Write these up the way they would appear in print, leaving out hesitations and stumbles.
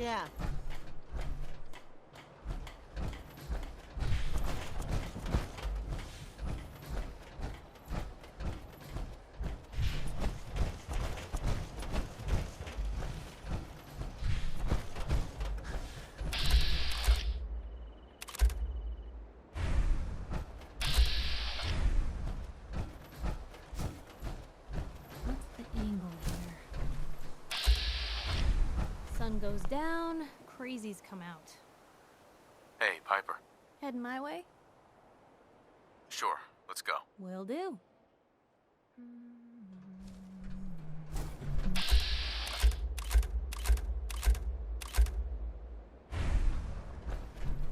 Yeah. What's the angle here? Sun goes down, crazies come out. Hey, Piper. Heading my way? Sure, let's go. Will do.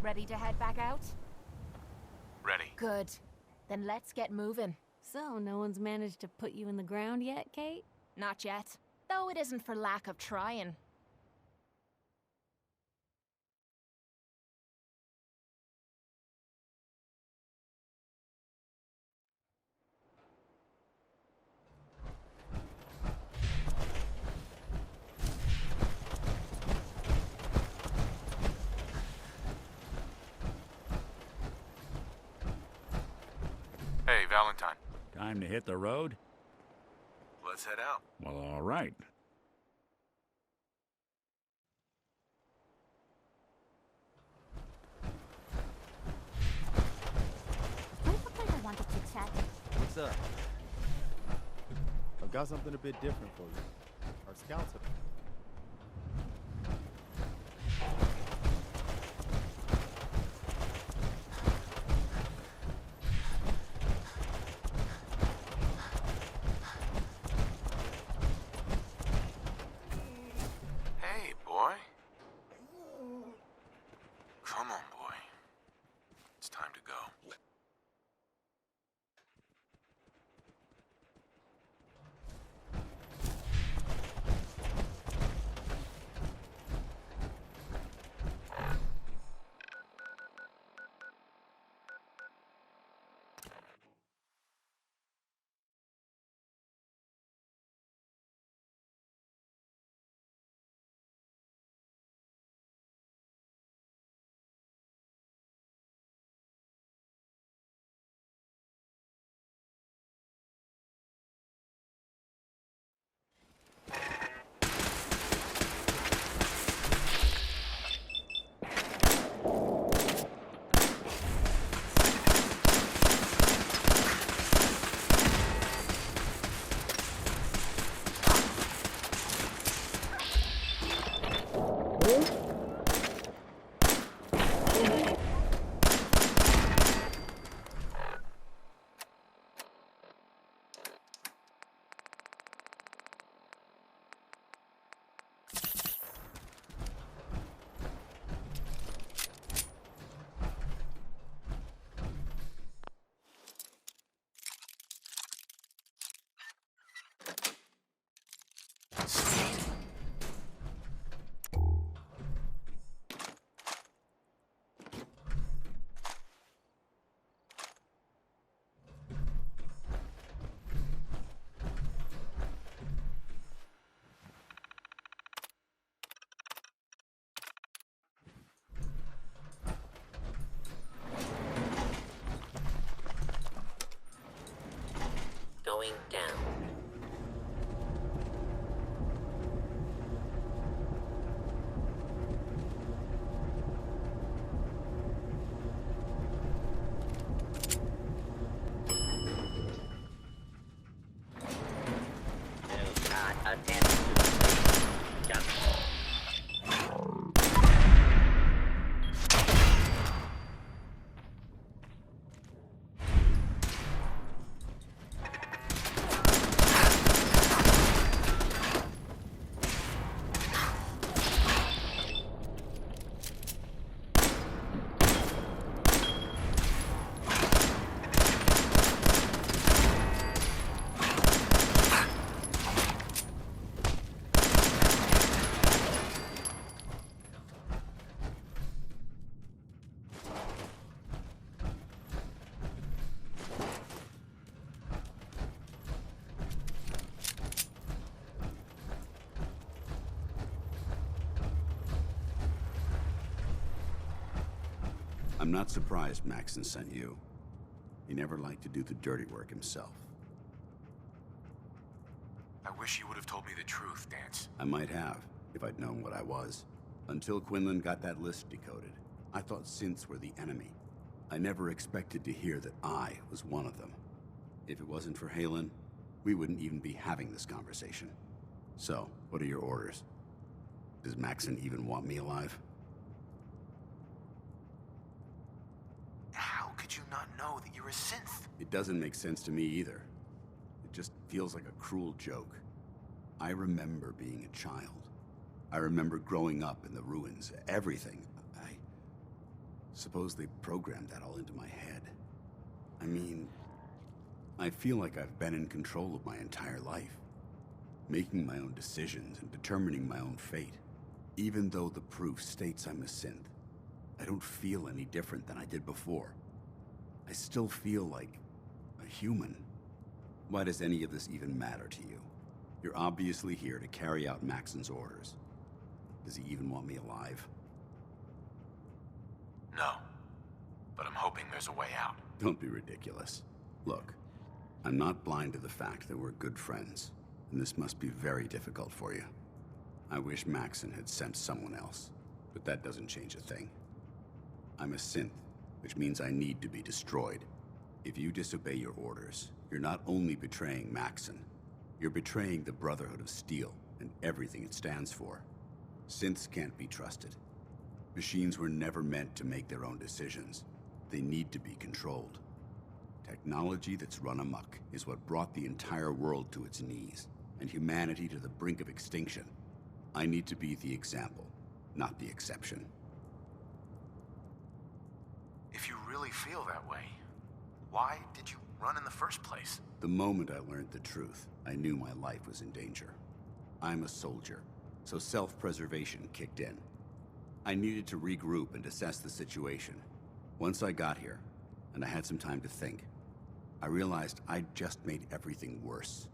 Ready to head back out? Ready. Good. Then let's get moving. So, no one's managed to put you in the ground yet, Kate? Not yet. Though it isn't for lack of trying. Hey, Valentine. Time to hit the road? Let's head out. Well, all right. I look like I wanted to chat. What's up? I've got something a bit different for you. Our scouts have... Hey, boy. Come on, boy. It's time to go. Going down. Do not attempt to escape. Jump. I'm not surprised Maxon sent you. He never liked to do the dirty work himself. I wish you would have told me the truth, Dance. I might have, if I'd known what I was. Until Quinlan got that list decoded, I thought synths were the enemy. I never expected to hear that I was one of them. If it wasn't for Halen, we wouldn't even be having this conversation. So, what are your orders? Does Maxon even want me alive? How could you not know that you're a synth? It doesn't make sense to me either. It just feels like a cruel joke. I remember being a child. I remember growing up in the ruins, everything. I suppose they programmed that all into my head. I mean, I feel like I've been in control of my entire life, making my own decisions and determining my own fate. Even though the proof states I'm a synth, I don't feel any different than I did before. I still feel like a human. Why does any of this even matter to you? You're obviously here to carry out Maxon's orders. Does he even want me alive? No. But I'm hoping there's a way out. Don't be ridiculous. Look, I'm not blind to the fact that we're good friends, and this must be very difficult for you. I wish Maxon had sent someone else, but that doesn't change a thing. I'm a synth, which means I need to be destroyed. If you disobey your orders, you're not only betraying Maxon, you're betraying the Brotherhood of Steel and everything it stands for. Synths can't be trusted. Machines were never meant to make their own decisions. They need to be controlled. Technology that's run amok is what brought the entire world to its knees, and humanity to the brink of extinction. I need to be the example, not the exception. If you really feel that way, why did you run in the first place? The moment I learned the truth, I knew my life was in danger. I'm a soldier, so self-preservation kicked in. I needed to regroup and assess the situation. Once I got here, and I had some time to think, I realized I'd just made everything worse.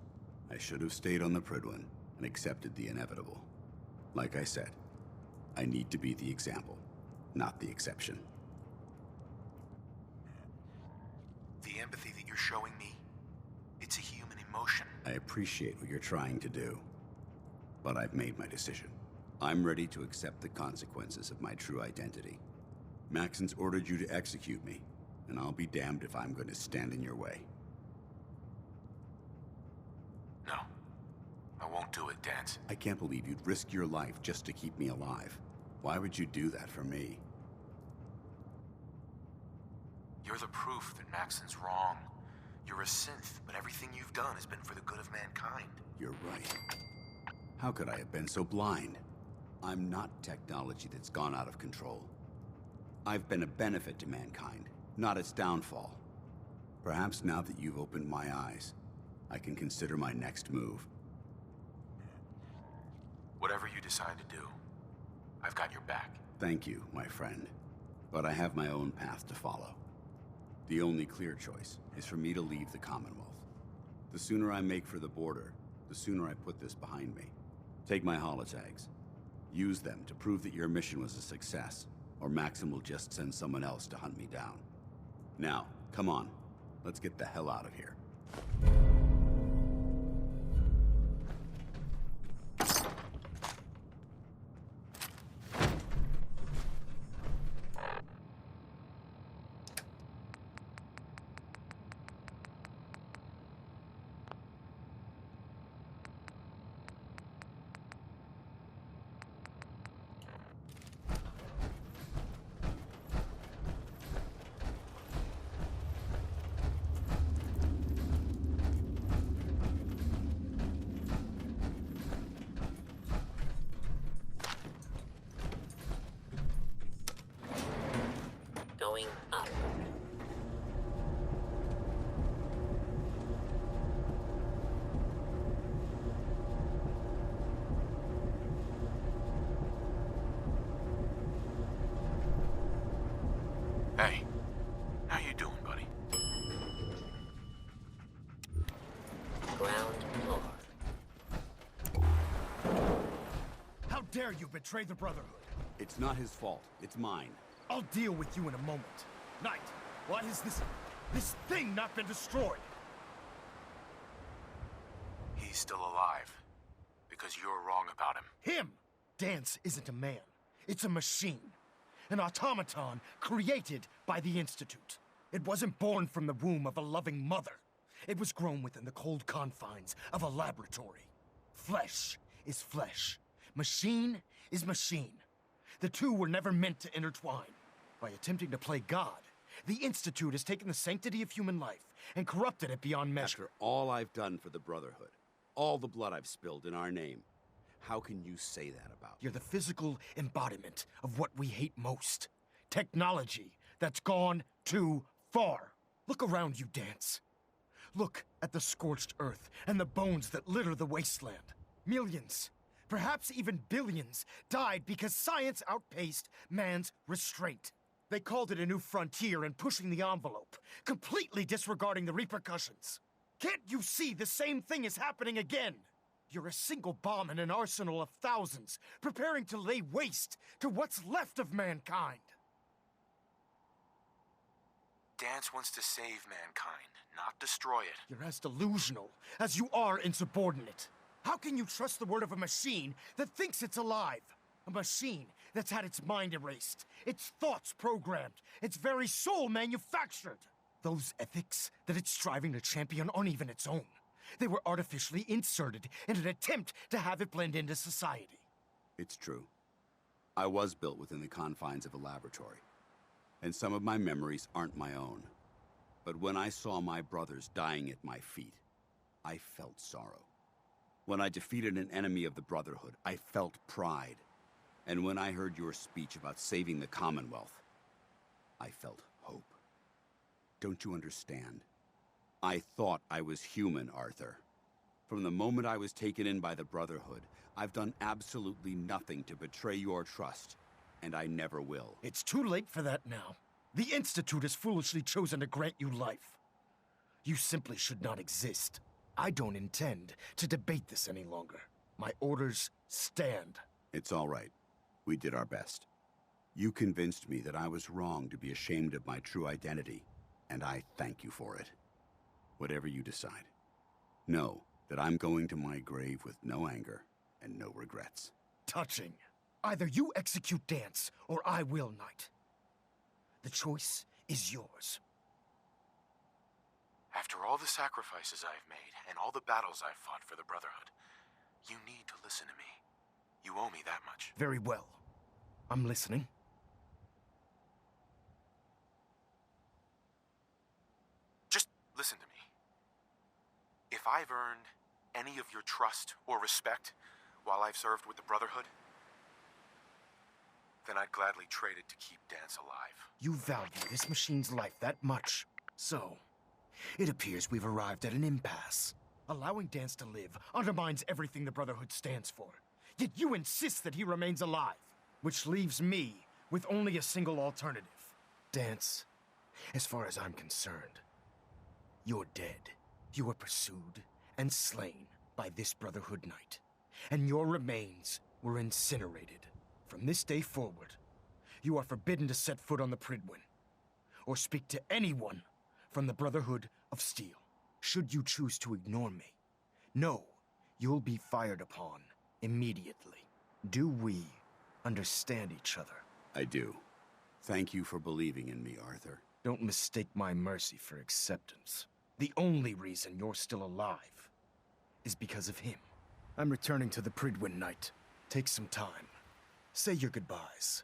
I should have stayed on the Prydwen and accepted the inevitable. Like I said, I need to be the example, not the exception. The empathy that you're showing me, it's a human emotion. I appreciate what you're trying to do, but I've made my decision. I'm ready to accept the consequences of my true identity. Maxon's ordered you to execute me, and I'll be damned if I'm going to stand in your way. No. I won't do it, Dance. I can't believe you'd risk your life just to keep me alive. Why would you do that for me? You're the proof that Maxon's wrong. You're a synth, but everything you've done has been for the good of mankind. You're right. How could I have been so blind? I'm not technology that's gone out of control. I've been a benefit to mankind, not its downfall. Perhaps now that you've opened my eyes, I can consider my next move. Whatever you decide to do, I've got your back. Thank you, my friend. But I have my own path to follow. The only clear choice is for me to leave the Commonwealth. The sooner I make for the border, the sooner I put this behind me. Take my holotags. Use them to prove that your mission was a success, or Maxon will just send someone else to hunt me down. Now, come on. Let's get the hell out of here. Going up. Hey, how you doing, buddy? Ground floor. How dare you betray the Brotherhood? It's not his fault. It's mine. I'll deal with you in a moment. Knight, why has this thing not been destroyed? He's still alive. Because you're wrong about him. Him! Dance isn't a man. It's a machine. An automaton created by the Institute. It wasn't born from the womb of a loving mother. It was grown within the cold confines of a laboratory. Flesh is flesh. Machine is machine. The two were never meant to intertwine. By attempting to play God, the Institute has taken the sanctity of human life and corrupted it beyond measure. After all I've done for the Brotherhood, all the blood I've spilled in our name, how can you say that about me? You're the physical embodiment of what we hate most. Technology that's gone too far. Look around you, Dance. Look at the scorched earth and the bones that litter the wasteland. Millions, perhaps even billions, died because science outpaced man's restraint. They called it a new frontier and pushing the envelope, completely disregarding the repercussions. Can't you see the same thing is happening again? You're a single bomb in an arsenal of thousands, preparing to lay waste to what's left of mankind. Dance wants to save mankind, not destroy it. You're as delusional as you are insubordinate. How can you trust the word of a machine that thinks it's alive? A machine that's had its mind erased, its thoughts programmed, its very soul manufactured. Those ethics that it's striving to champion aren't even its own. They were artificially inserted in an attempt to have it blend into society. It's true. I was built within the confines of a laboratory, and some of my memories aren't my own. But when I saw my brothers dying at my feet, I felt sorrow. When I defeated an enemy of the Brotherhood, I felt pride. And when I heard your speech about saving the Commonwealth, I felt hope. Don't you understand? I thought I was human, Arthur. From the moment I was taken in by the Brotherhood, I've done absolutely nothing to betray your trust, and I never will. It's too late for that now. The Institute has foolishly chosen to grant you life. You simply should not exist. I don't intend to debate this any longer. My orders stand. It's all right. We did our best. You convinced me that I was wrong to be ashamed of my true identity, and I thank you for it. Whatever you decide, know that I'm going to my grave with no anger and no regrets. Touching. Either you execute Dance, or I will, Knight. The choice is yours. After all the sacrifices I've made and all the battles I've fought for the Brotherhood, you need to listen to me. You owe me that much. Very well. I'm listening. Just listen to me. If I've earned any of your trust or respect while I've served with the Brotherhood, then I'd gladly trade it to keep Dance alive. You value this machine's life that much. So, it appears we've arrived at an impasse. Allowing Dance to live undermines everything the Brotherhood stands for. Yet you insist that he remains alive, which leaves me with only a single alternative. Dance, as far as I'm concerned, you're dead. You were pursued and slain by this Brotherhood Knight, and your remains were incinerated. From this day forward, you are forbidden to set foot on the Pridwin, or speak to anyone from the Brotherhood of Steel. Should you choose to ignore me, know you'll be fired upon immediately. Do we understand each other? I do. Thank you for believing in me, Arthur. Don't mistake my mercy for acceptance. The only reason you're still alive is because of him. I'm returning to the Pridwin, Knight. Take some time. Say your goodbyes.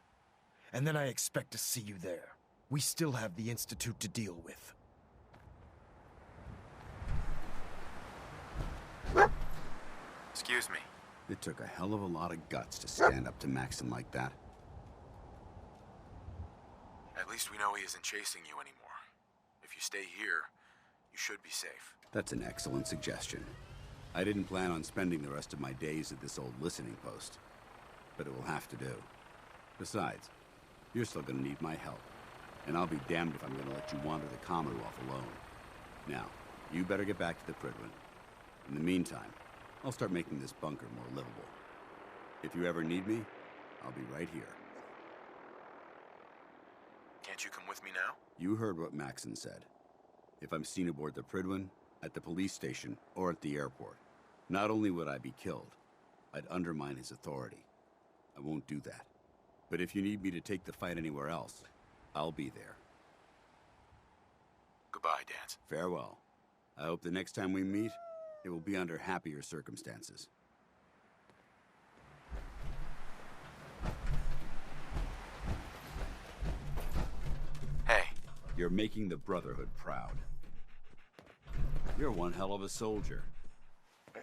And then I expect to see you there. We still have the Institute to deal with. Excuse me. It took a hell of a lot of guts to stand up to Maxon like that. At least we know he isn't chasing you anymore. If you stay here, you should be safe. That's an excellent suggestion. I didn't plan on spending the rest of my days at this old listening post, but it will have to do. Besides, you're still gonna need my help, and I'll be damned if I'm gonna let you wander the Commonwealth alone. Now, you better get back to the Pridwin. In the meantime, I'll start making this bunker more livable. If you ever need me, I'll be right here. you come with me now? You heard what Maxon said. If I'm seen aboard the Prydwen, at the police station, or at the airport, not only would I be killed, I'd undermine his authority. I won't do that. But if you need me to take the fight anywhere else, I'll be there. Goodbye, Dance. Farewell. I hope the next time we meet, it will be under happier circumstances. Hey. You're making the Brotherhood proud. You're one hell of a soldier. Hey.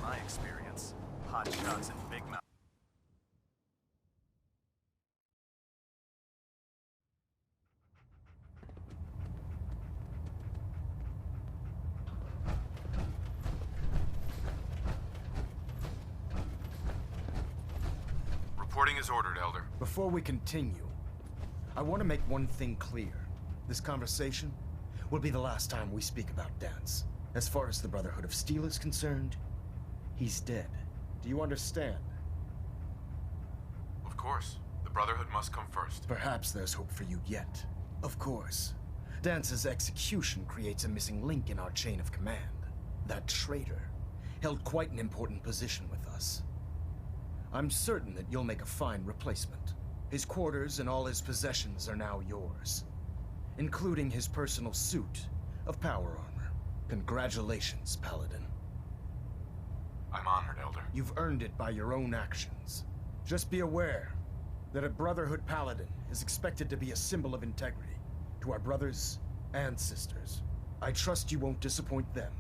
My experience, hot shots and big mouth. Reporting is ordered, Elder. Before we continue, I want to make one thing clear. This conversation will be the last time we speak about Dance. As far as the Brotherhood of Steel is concerned, he's dead. Do you understand? Of course. The Brotherhood must come first. Perhaps there's hope for you yet. Of course. Dance's execution creates a missing link in our chain of command. That traitor held quite an important position with us. I'm certain that you'll make a fine replacement. His quarters and all his possessions are now yours, including his personal suit of power armor. Congratulations, Paladin. I'm honored, Elder. You've earned it by your own actions. Just be aware that a Brotherhood Paladin is expected to be a symbol of integrity to our brothers and sisters. I trust you won't disappoint them,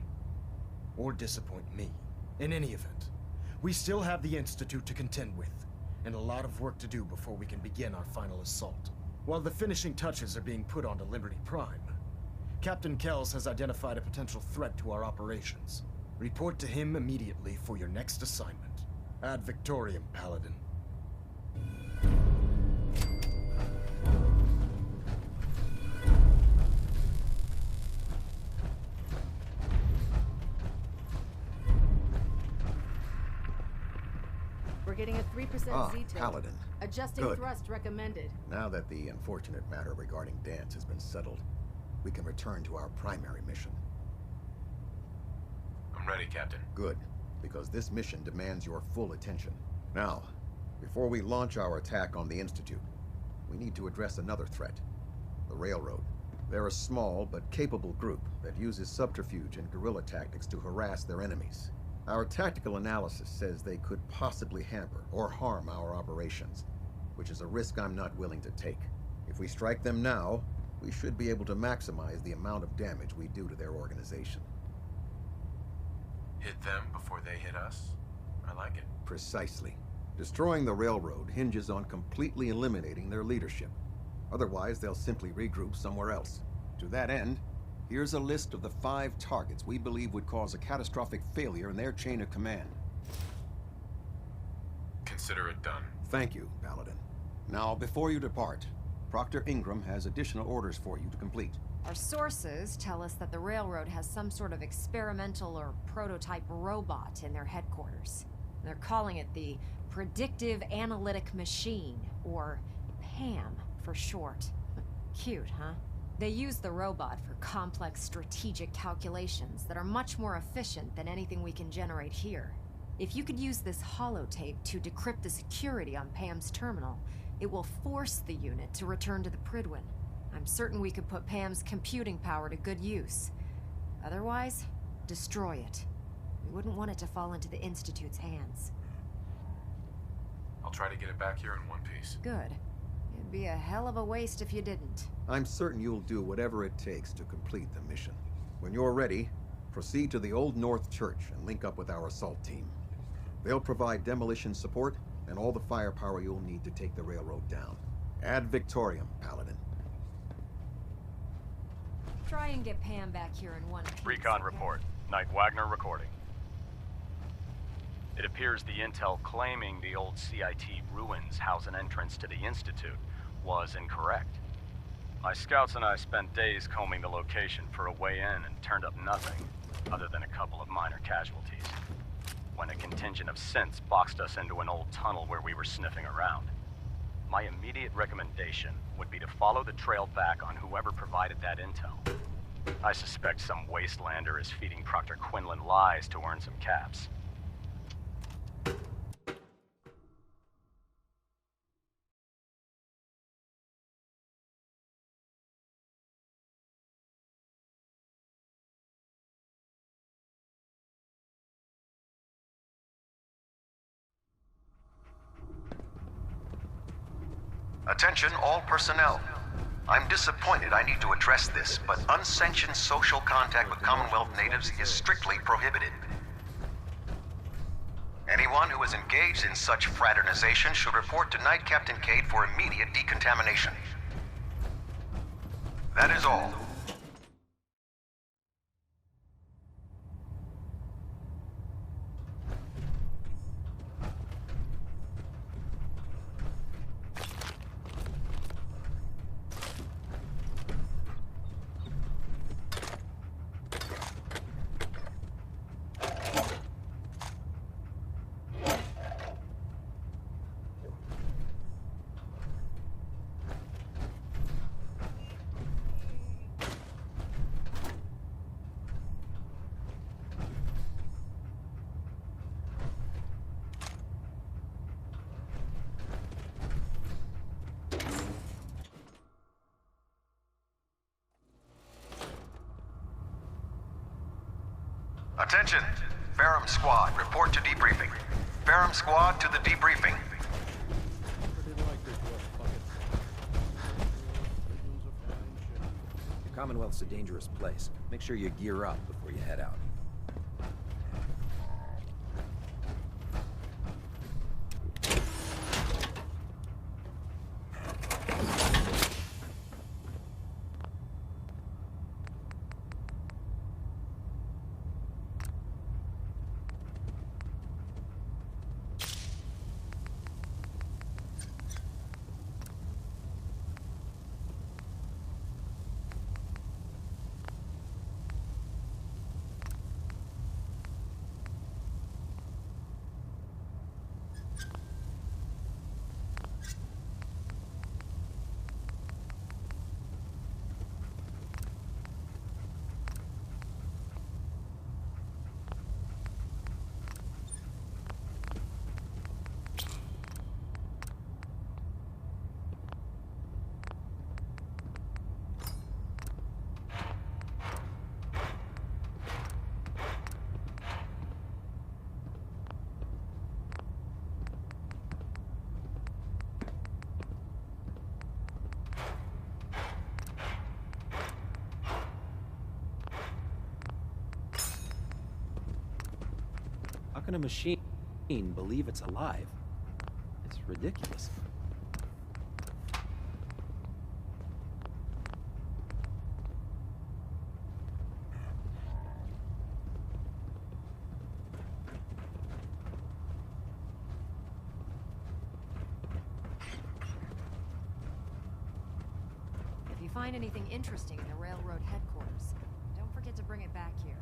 or disappoint me. In any event, we still have the Institute to contend with, and a lot of work to do before we can begin our final assault. While the finishing touches are being put onto Liberty Prime, Captain Kells has identified a potential threat to our operations. Report to him immediately for your next assignment. Ad Victoriam, Paladin. We're getting a 3% Z-tilt. Paladin. Adjusting Good. thrust recommended. Now that the unfortunate matter regarding Dance has been settled, we can return to our primary mission. I'm ready, Captain. Good, because this mission demands your full attention. Now, before we launch our attack on the Institute, we need to address another threat, the Railroad. They're a small but capable group that uses subterfuge and guerrilla tactics to harass their enemies. Our tactical analysis says they could possibly hamper or harm our operations, which is a risk I'm not willing to take. If we strike them now, we should be able to maximize the amount of damage we do to their organization. Hit them before they hit us? I like it. Precisely. Destroying the railroad hinges on completely eliminating their leadership. Otherwise, they'll simply regroup somewhere else. To that end, here's a list of the 5 targets we believe would cause a catastrophic failure in their chain of command. Consider it done. Thank you, Paladin. Now, before you depart, Proctor Ingram has additional orders for you to complete. Our sources tell us that the railroad has some sort of experimental or prototype robot in their headquarters. They're calling it the Predictive Analytic Machine, or PAM for short. Cute, huh? They use the robot for complex strategic calculations that are much more efficient than anything we can generate here. If you could use this holotape to decrypt the security on Pam's terminal, it will force the unit to return to the Pridwin. I'm certain we could put Pam's computing power to good use. Otherwise, destroy it. We wouldn't want it to fall into the Institute's hands. I'll try to get it back here in one piece. Good. It'd be a hell of a waste if you didn't. I'm certain you'll do whatever it takes to complete the mission. When you're ready, proceed to the Old North Church and link up with our assault team. They'll provide demolition support and all the firepower you'll need to take the railroad down. Ad Victoriam, Paladin. Try and get Pam back here in one piece. Recon report. Knight Wagner recording. It appears the intel claiming the old CIT ruins house an entrance to the Institute was incorrect. My scouts and I spent days combing the location for a way in and turned up nothing, other than a couple of minor casualties. When a contingent of synths boxed us into an old tunnel where we were sniffing around. My immediate recommendation would be to follow the trail back on whoever provided that intel. I suspect some wastelander is feeding Proctor Quinlan lies to earn some caps. Attention all personnel. I'm disappointed I need to address this, but unsanctioned social contact with Commonwealth natives is strictly prohibited. Anyone who is engaged in such fraternization should report to Knight Captain Cade for immediate decontamination. That is all. Attention! Ferrum Squad, report to debriefing. Ferrum Squad to the debriefing. The Commonwealth's a dangerous place. Make sure you gear up before you head out. can a machine believe it's alive? It's ridiculous. If you find anything interesting in the railroad headquarters, don't forget to bring it back here.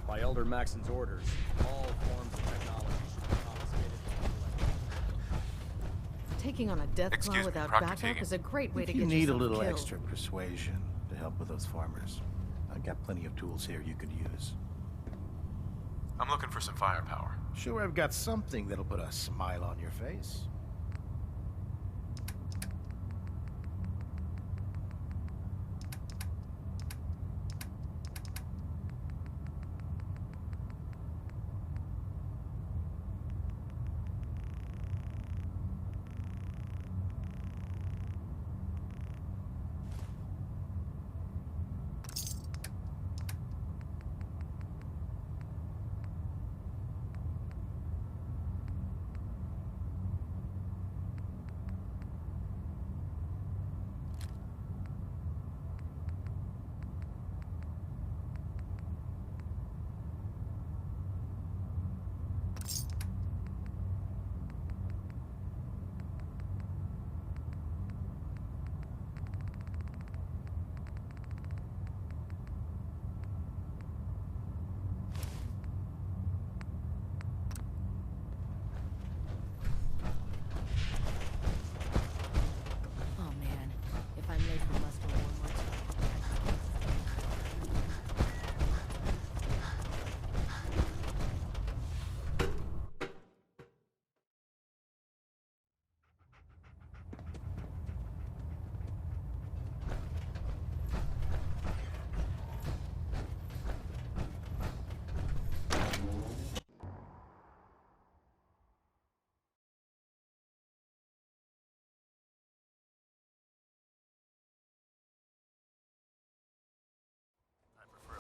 By Elder Maxon's orders, all forms of technology should be confiscated. Taking on a death claw without backup is a great way to If get you need a yourself little killed. extra persuasion to help with those farmers, I've got plenty of tools here you could use. I'm looking for some firepower. Sure, I've got something that'll put a smile on your face.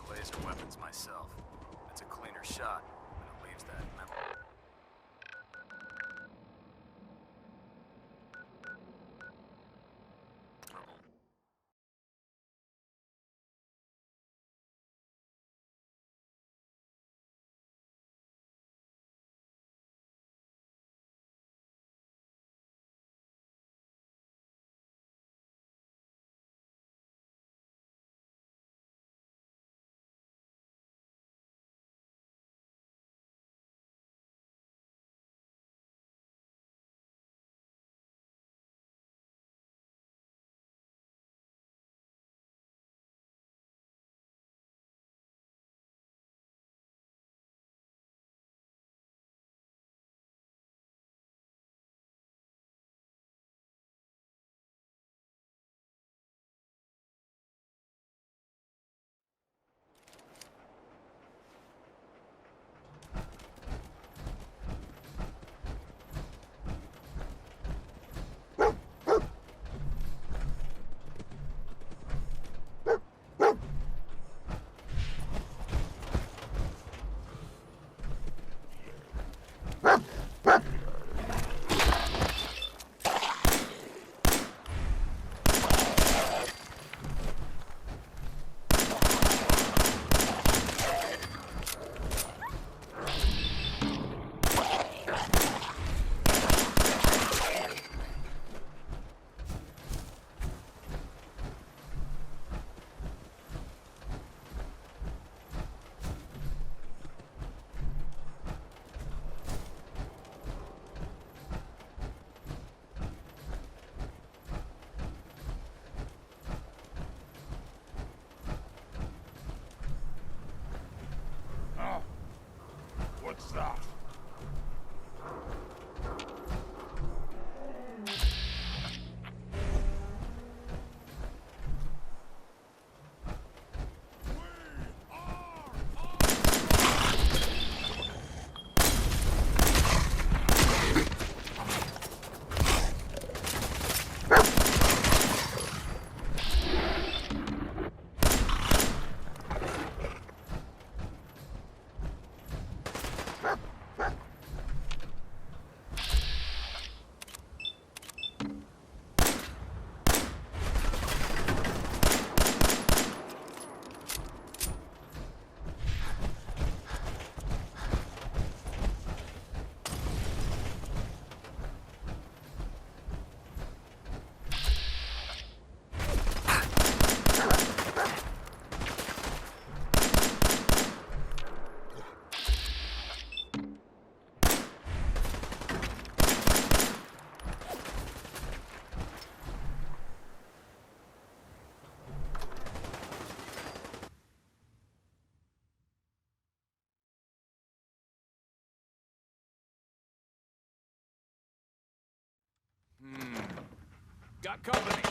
Laser weapons myself. It's a cleaner shot, but it leaves that memory. Got company.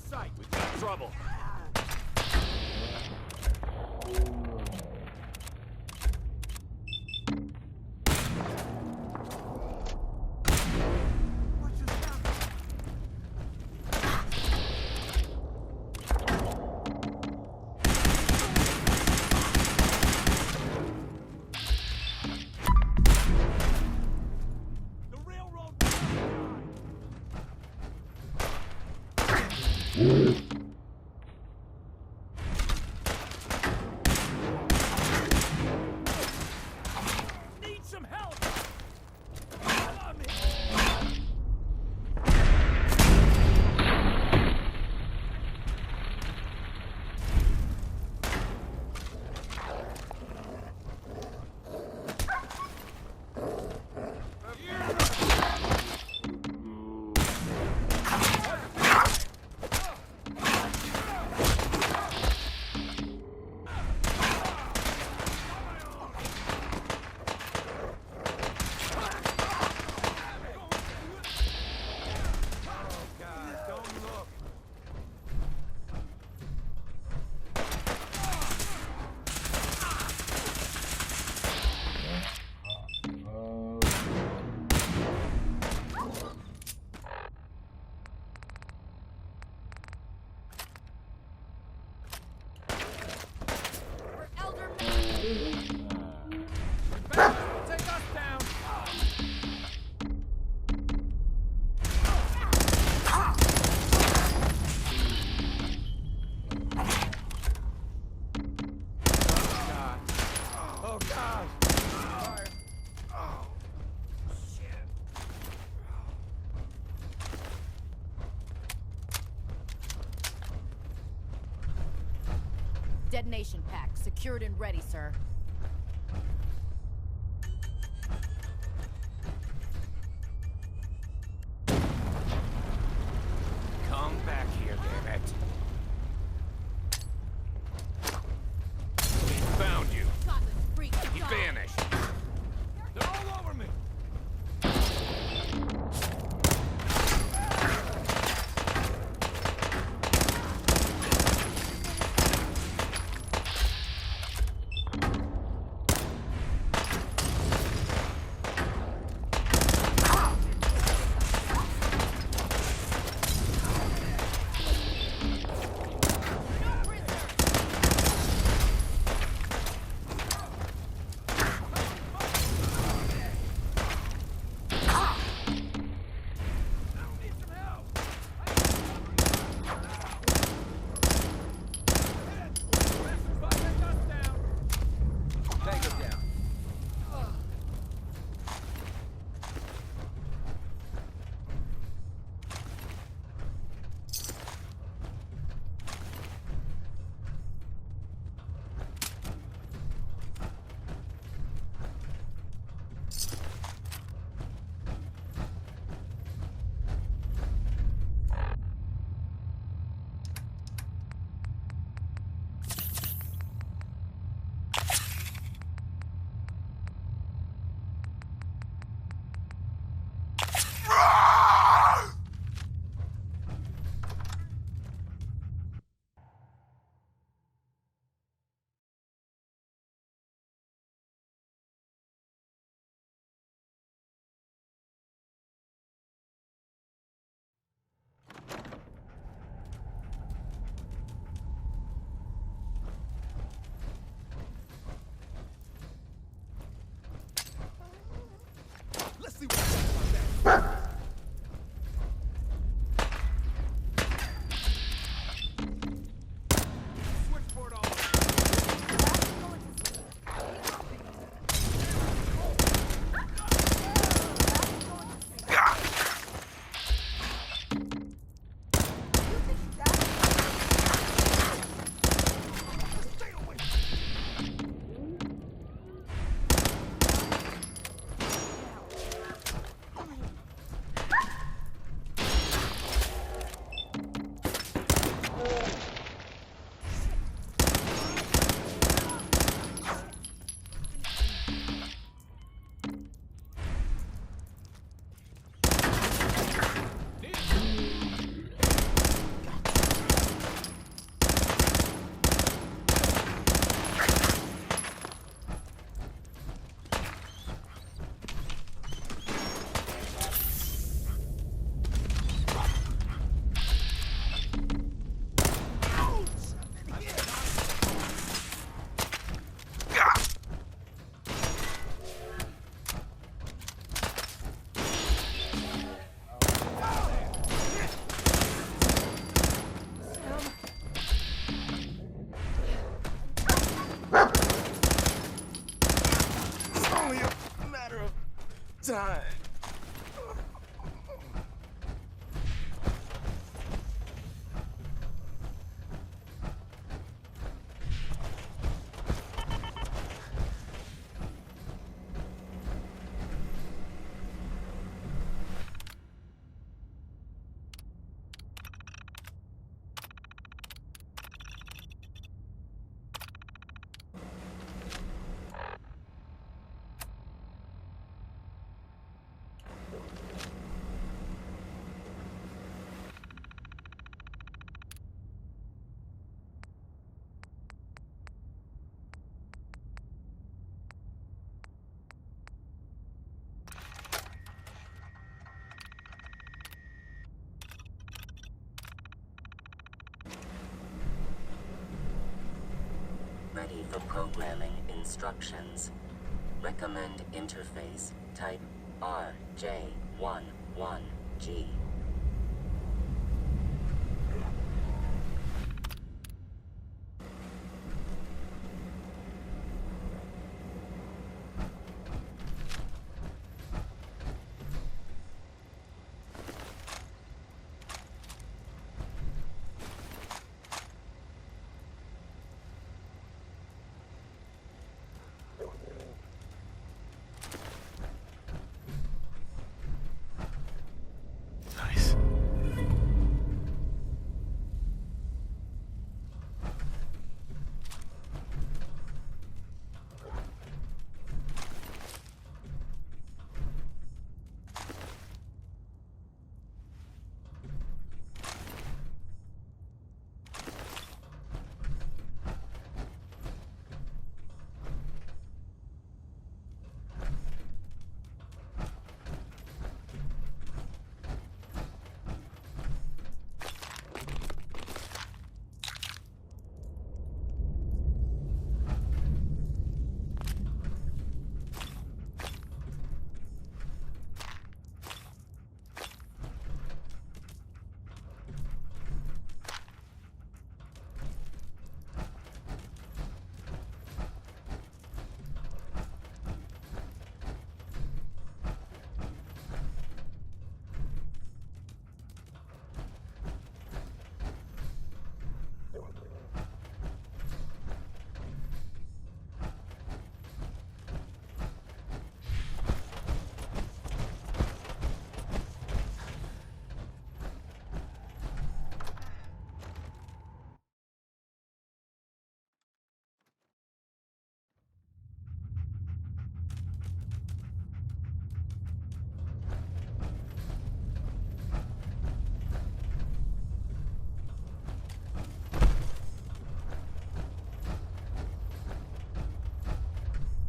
Sight. We got trouble. Detonation pack, secured and ready, sir. Come back here, damn it. ready for programming instructions. Recommend interface type RJ11G.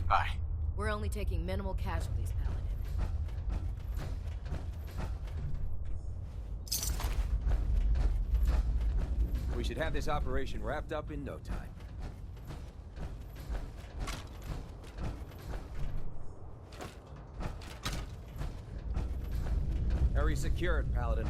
Hi. We're only taking minimal casualties, Paladin. We should have this operation wrapped up in no time. Area secured, Paladin.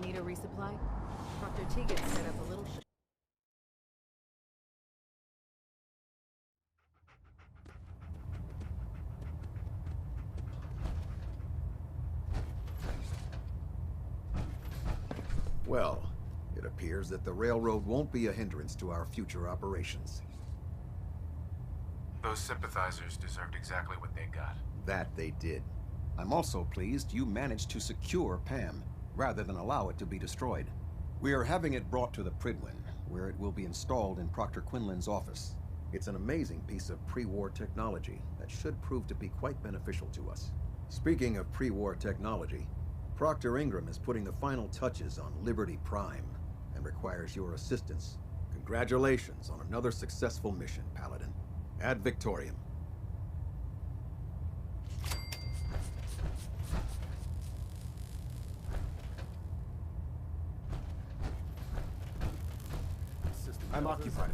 Need a resupply? Dr. Tegan set up a little Well, it appears that the railroad won't be a hindrance to our future operations. Those sympathizers deserved exactly what they got. That they did. I'm also pleased you managed to secure Pam, rather than allow it to be destroyed. We are having it brought to the Pridwin, where it will be installed in Proctor Quinlan's office. It's an amazing piece of pre-war technology that should prove to be quite beneficial to us. Speaking of pre-war technology, Proctor Ingram is putting the final touches on Liberty Prime and requires your assistance. Congratulations on another successful mission, Paladin. Ad Victoriam. I'm occupied.